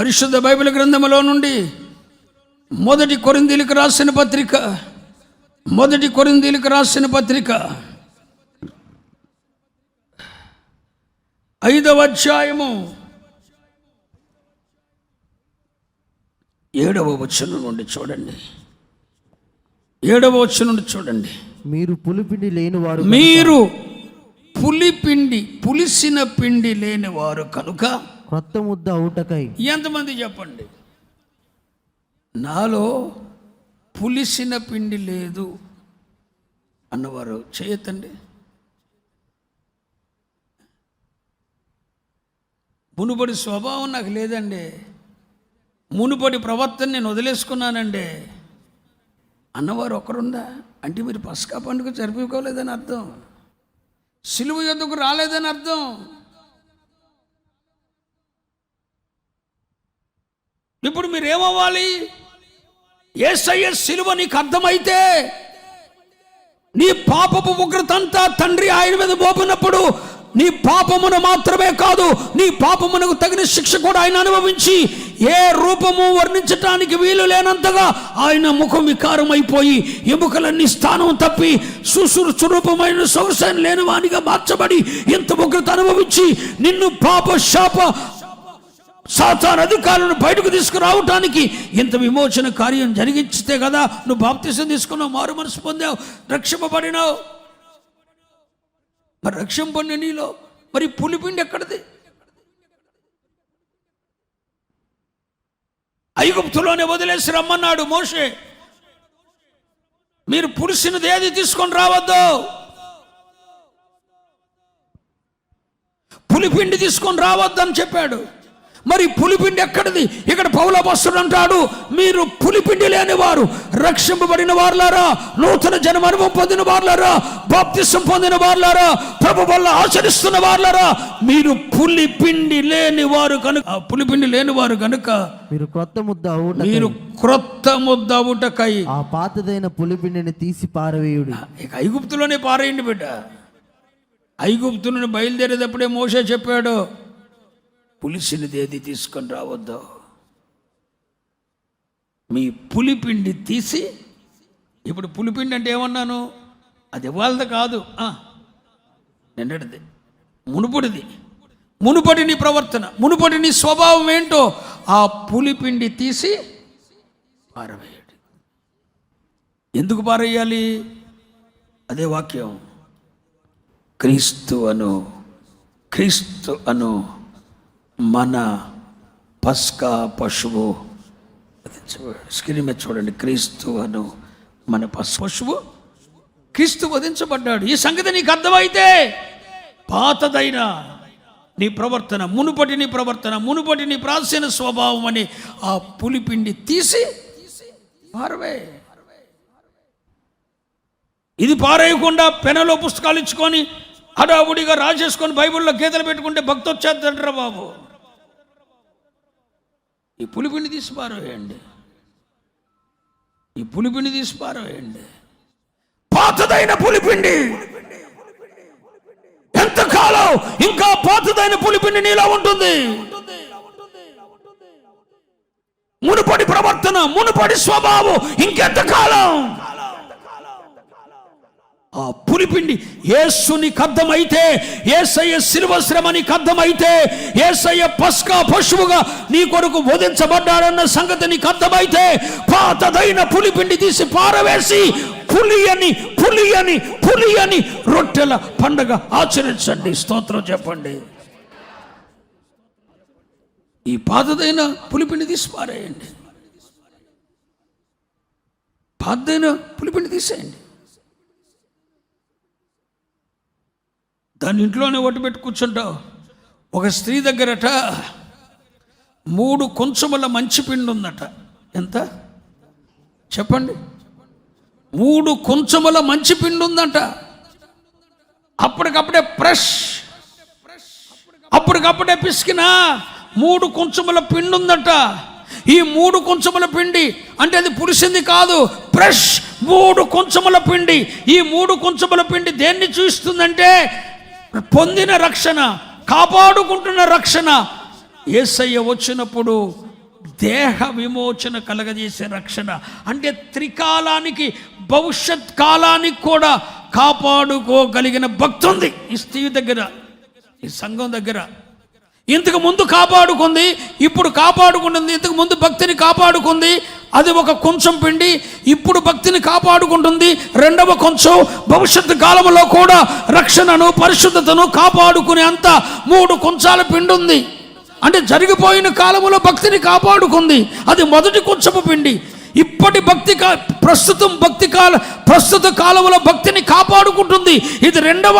పరిశుద్ధ బైబిల్ గ్రంథములో నుండి మొదటి కొరింథీయులకు రాసిన పత్రిక 5వ అధ్యాయము 7వ వచనం నుండి చూడండి. 7వ వచనం నుండి చూడండి. మీరు పులిపిండి లేనివారు, పులిసిన పిండి లేని వారు కనుక క్రొత్త ముద్ద అవుటకై. ఎంతమంది చెప్పండి, నాలో పులిసిన పిండి లేదు అన్నవారు చేయొద్దండి. మునుపటి స్వభావం నాకు లేదండి, మునుపటి ప్రవర్తన నేను వదిలేసుకున్నానండి అన్నవారు ఒకరుందా అంటే మీరు పస్కా పండుగ జరుపుకోలేదని అర్థం, సిలువ యొద్దకు రాలేదని అర్థం. ఇప్పుడు మీరేమవ్వాలి? యేసయ్య సిలువ నీకు అర్థమైతే నీ పాపపు ఉగ్రతంతా తండ్రి ఆయన మీద మోపినప్పుడు నీ పాపమును మాత్రమే కాదు, నీ పాపమునకు తగిన శిక్ష కూడా ఆయన అనుభవించి ఏ రూపము వర్ణించటానికి వీలు లేనంతగా ఆయన ముఖం వికారం అయిపోయి ఎముకలన్నీ స్థానం తప్పి సురూపమైన సొగసైన లేని వానిగా మార్చబడి ఎంత ఉగ్రత అనుభవించి నిన్ను పాప శాప సాతాను అధికారులను బయటకు తీసుకురావటానికి ఇంత విమోచన కార్యం జరిగించితే కదా నువ్వు బాప్తిసం తీసుకున్నావు, మారు మనసు పొందావు, రక్షింపబడినావు. మరి రక్షింపడిన నీలో మరి పులిపిండి ఎక్కడిది? ఐగుప్తులోనే వదిలేసి రమ్మన్నాడు మోషే. మీరు పులిసినది ఏది తీసుకొని రావద్దు, పులిపిండి తీసుకొని రావద్దు అని చెప్పాడు. మరి పులిపిండి ఎక్కడిది? ఇక్కడ పౌలు అపోస్తలుడు అంటాడు, మీరు పులిపిండి లేని వారు, రక్షింపబడిన వారులారా, నూతన జన్మ అనుభవం పొందిన వారులారా, బాప్తిసం పొందిన వారులారా, ప్రభు వల్ల ఆచరిస్తున్న వారులారా, మీరు పులిపిండి లేని వారు కనుక, పులిపిండి లేని వారు కనుక మీరు క్రొత్త ముద్ద అవుటకై ఆ పాతదైన పులిపిండిని తీసి పారవేయుడి. ఇక ఐగుప్తులోనే పారేయండి బిడ్డ. ఐగుప్తులను బయలుదేరేటప్పుడే మోషే చెప్పాడు, పులిసినది ఏది తీసుకొని రావద్దు, మీ పులిపిండి తీసి. ఇప్పుడు పులిపిండి అంటే ఏమన్నాను? అది వాళ్ళది కాదు, నిన్నటిది, మునుపటి నీ ప్రవర్తన, మునుపటి నీ స్వభావం ఏంటో ఆ పులిపిండి తీసి పారవేయాలి. ఎందుకు పారేయాలి? అదే వాక్యం, క్రీస్తు అను మన పస్కా పశువు. స్క్రీన్ మీద చూడండి, క్రీస్తు అను మన పశువు క్రీస్తు వధించబడ్డాడు. ఈ సంగతి నీకు అర్థమైతే పాతదైన నీ ప్రవర్తన, మునుపటి నీ ప్రాచీన స్వభావం అని ఆ పులిపిండి తీసి పారవే. ఇది పారేయకుండా పెనలో పుస్తకాలు ఇచ్చుకొని హడావుడిగా రాజేసుకొని బైబిల్లో గీతలు పెట్టుకుంటే భక్తి వచ్చేద్దంటారా బాబు. ఈ పులిపిండి తీసి పారవేయండి, పాతదైన పులిపిండి. ఎంతకాలం ఇంకా పాతదైన పులిపిండి నీలో ఉంటుంది? మునుపటి ప్రవర్తన, మునుపటి స్వభావం ఇంకెంతకాలం? ఆ పులిపిండి యేసునికి అర్థమైతే, యేసయ్య శిలువ శ్రమ నీకు అర్థమైతే, యేసయ్య పస్కా పశువుగా నీ కొరకు వధించబడ్డాడన్న సంగతి నీకు అర్థమైతే, పాతదైన పులిపిండి తీసి పారవేసి పులి అని రొట్టెల పండగ ఆచరించండి. స్తోత్రం చెప్పండి. ఈ పాతదైన పులిపిండి తీసి పారేయండి, పాతదైన పులిపిండి తీసేయండి. దాని ఇంట్లోనే ఒట్టు పెట్టి కూర్చుంటావు. ఒక స్త్రీ దగ్గరట 3 కొంచెముల మంచి పిండి ఉందట. ఎంత చెప్పండి? 3 కొంచెముల మంచి పిండి ఉందంట. అప్పటికప్పుడే పిసికిన 3 కొంచెముల పిండి ఉందట. ఈ 3 కొంచెముల పిండి అంటే అది పులిసింది కాదు, ఫ్రెష్ 3 కొంచెముల పిండి. ఈ 3 కొంచెముల పిండి దేన్ని చూస్తుందంటే పొందిన రక్షణ, కాపాడుకుంటున్న రక్షణ. యేసయ్య వచ్చినప్పుడు దేహ విమోచన కలగజేసే రక్షణ. అంటే త్రికాలానికి, భవిష్యత్ కాలానికి కూడా కాపాడుకోగలిగిన భక్తి ఉంది ఈ స్త్రీ దగ్గర, ఈ సంఘం దగ్గర. ఇంతకు ముందు కాపాడుకుంది, ఇప్పుడు కాపాడుకుంటుంది. ఇంతకు ముందు భక్తిని కాపాడుకుంది, అది ఒక కొంచెం పిండి. ఇప్పుడు భక్తిని కాపాడుకుంటుంది, రెండవ కొంచెం. భవిష్యత్తు కాలంలో కూడా రక్షణను, పరిశుద్ధతను కాపాడుకునే అంత 3 కొంచాల పిండి ఉంది. అంటే జరిగిపోయిన కాలంలో భక్తిని కాపాడుకుంది, అది మొదటి కొంచెపు పిండి. ఇప్పటి ప్రస్తుత కాలంలో భక్తిని కాపాడుకుంటుంది, ఇది రెండవ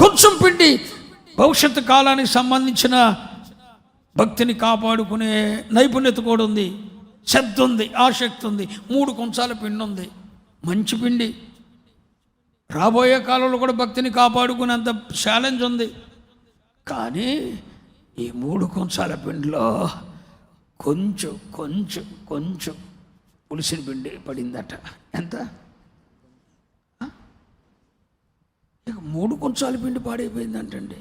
కొంచెం పిండి. భవిష్యత్తు కాలానికి సంబంధించిన భక్తిని కాపాడుకునే నైపుణ్యత కూడా ఉంది, శ్రద్ధ ఉంది, ఆసక్తి ఉంది. 3 కొంచాల పిండి ఉంది, మంచి పిండి. రాబోయే కాలంలో కూడా భక్తిని కాపాడుకునేంత ఛాలెంజ్ ఉంది. కానీ ఈ 3 కొంచాల పిండిలో కొంచెం కొంచెం కొంచెం పులిసిన పిండి పడిందట. ఎంత? ఇక 3 కొంచాల పిండి పాడైపోయిందంటండి.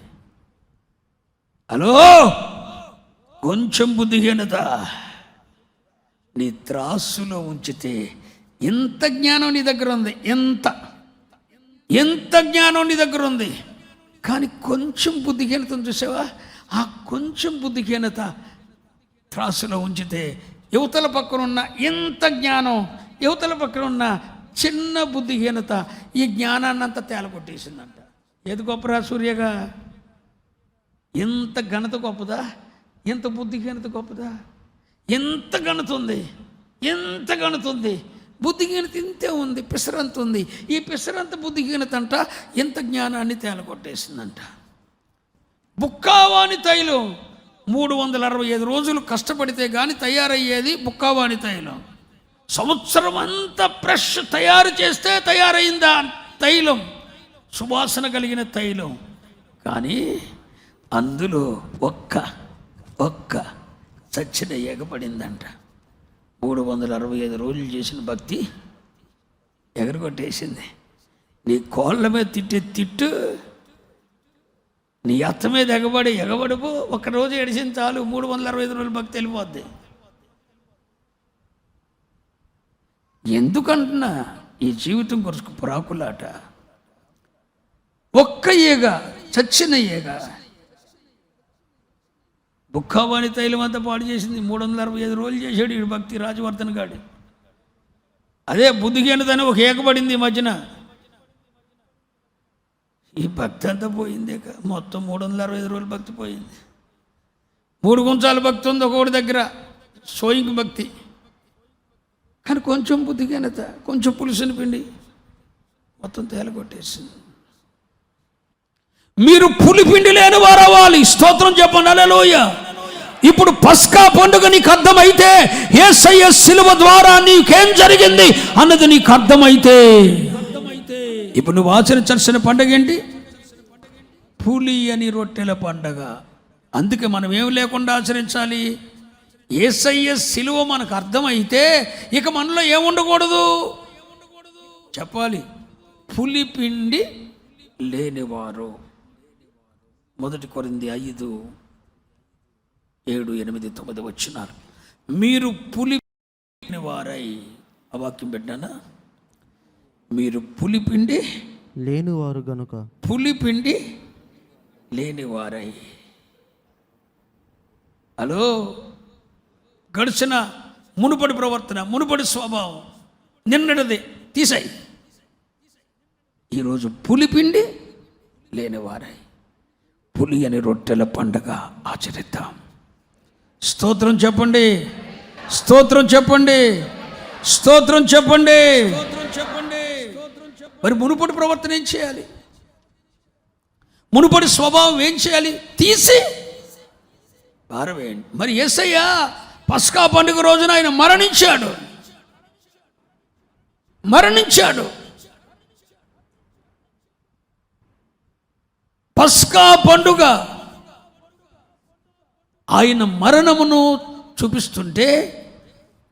హలో, కొంచెం బుద్ధిహీనత నీ త్రాసులో ఉంచితే ఎంత జ్ఞానం నీ దగ్గర ఉంది, ఎంత జ్ఞానం నీ దగ్గర ఉంది. కానీ కొంచెం బుద్ధిహీనతను చూసావా? ఆ కొంచెం బుద్ధిహీనత త్రాసులో ఉంచితే యువతల పక్కన ఉన్న ఎంత జ్ఞానం, యువతల పక్కన ఉన్న చిన్న బుద్ధిహీనత ఈ జ్ఞానాన్ని అంతా తేలకొట్టేసిందంట. ఏది గొప్పరా సూర్యగా? ఎంత ఘనత గొప్పదా, ఎంత బుద్ధిహీనత గొప్పదా? ఎంత ఘనత ఉంది, ఎంత ఘనత ఉంది. బుద్ధిహీనత ఇంతే ఉంది, పిసరంత ఉంది. ఈ పిసరంత బుద్ధిహీనత అంట ఎంత జ్ఞానాన్ని తేలకొట్టేసిందంట. బుక్కావాని తైలం 365 రోజులు కష్టపడితే కానీ తయారయ్యేది బుక్కావాని తైలం. సంవత్సరం అంతా ఫ్రెష్ తయారు చేస్తే తయారైందా తైలం, సువాసన కలిగిన తైలం. కానీ అందులో ఒక్క చచ్చిన ఎగపడిందంట. 365 రోజులు చేసిన భక్తి ఎగరగొట్టేసింది. నీ కోళ్ళ మీద తిట్టే తిట్టు, నీ అత్త మీద ఎగబడిపో. ఒక్కరోజు ఎడిసిన చాలు, 365 రోజులు భక్తి వెళ్ళిపోద్ది. ఎందుకంటున్నా, ఈ జీవితం కొరకు పురాకులాట. ఒక్క ఈగ, చచ్చిన ఈగ. బుక్కావాని తైలం అంతా పాడు చేసింది. 365 రోజులు చేశాడు ఈ భక్తి రాజవర్ధన్ గాడు. అదే బుద్ధిహీనతని ఒక ఏకపడింది ఈ మధ్యన. ఈ భక్తి అంతా పోయింది. మొత్తం 365 రోజులు భక్తి పోయింది. 3 కొంచాల భక్తి ఉంది ఒకటి దగ్గర, సోయింగ్ భక్తి. కానీ కొంచెం బుద్ధిహీనత, కొంచెం పులుసుని పిండి మొత్తం తేలగొట్టేసింది. మీరు పులిపిండి లేని వారు అవ్వాలి. స్తోత్రం చెప్పండి, హల్లెలూయా. ఇప్పుడు పస్కా పండుగ నీకు అర్థమైతే, యేసయ్య శిలువ ద్వారా నీకేం జరిగింది అన్నది నీకు అర్థమైతే, ఇప్పుడు నువ్వు ఆచరించాల్సిన పండుగ ఏంటి? పులి అని రొట్టెల పండుగ. అందుకే మనం ఏం లేకుండా ఆచరించాలి? యేసయ్య శిలువ మనకు అర్థమైతే ఇక మనలో ఏముండకూడదు చెప్పాలి. పులి పిండి లేనివారు. 1 కొరింథీ 5, 7, 8, 9 వచనాలు. మీరు పులి వారై, ఆ వాక్యం పెట్టానా? మీరు పులిపిండి లేనివారు గనుక, పులిపిండి లేనివారై. హలో, గడిచిన మునుపడి ప్రవర్తన, మునుపడి స్వభావం నిన్నటిది తీసాయి. ఈరోజు పులిపిండి లేనివారై పులి అని రొట్టెల పండుగ ఆచరిద్దాం. స్తోత్రం చెప్పండి, స్తోత్రం చెప్పండి, స్తోత్రం చెప్పండి. మరి మునుపటి ప్రవర్తన ఏం చేయాలి? మునుపటి స్వభావం ఏం చేయాలి? తీసి పారవేయండి. మరి యేసయ్య పస్కా పండుగ రోజున ఆయన మరణించాడు. పస్కా పండుగ ఆయన మరణమును చూపిస్తుంటే,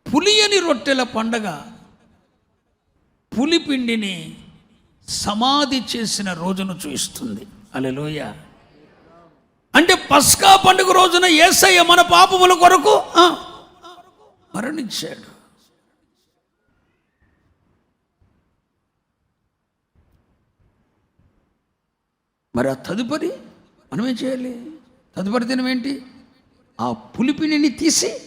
పులి అని రొట్టెల పండగ పులిపిండిని సమాధి చేసిన రోజును చూపిస్తుంది. హల్లెలూయా. అంటే పస్కా పండుగ రోజున యేసయ్య మన పాపముల కొరకు మరణించాడు. మరి ఆ తదుపరి మనం ఏం చేయాలి? తదుపరి దినం ఏంటి? ఆ పులిపిని తీసి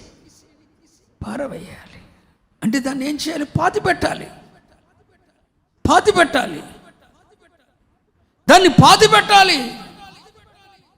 పారవేయాలి. అంటే దాన్ని ఏం చేయాలి? పాతి పెట్టాలి. దాన్ని పాతి పెట్టాలి.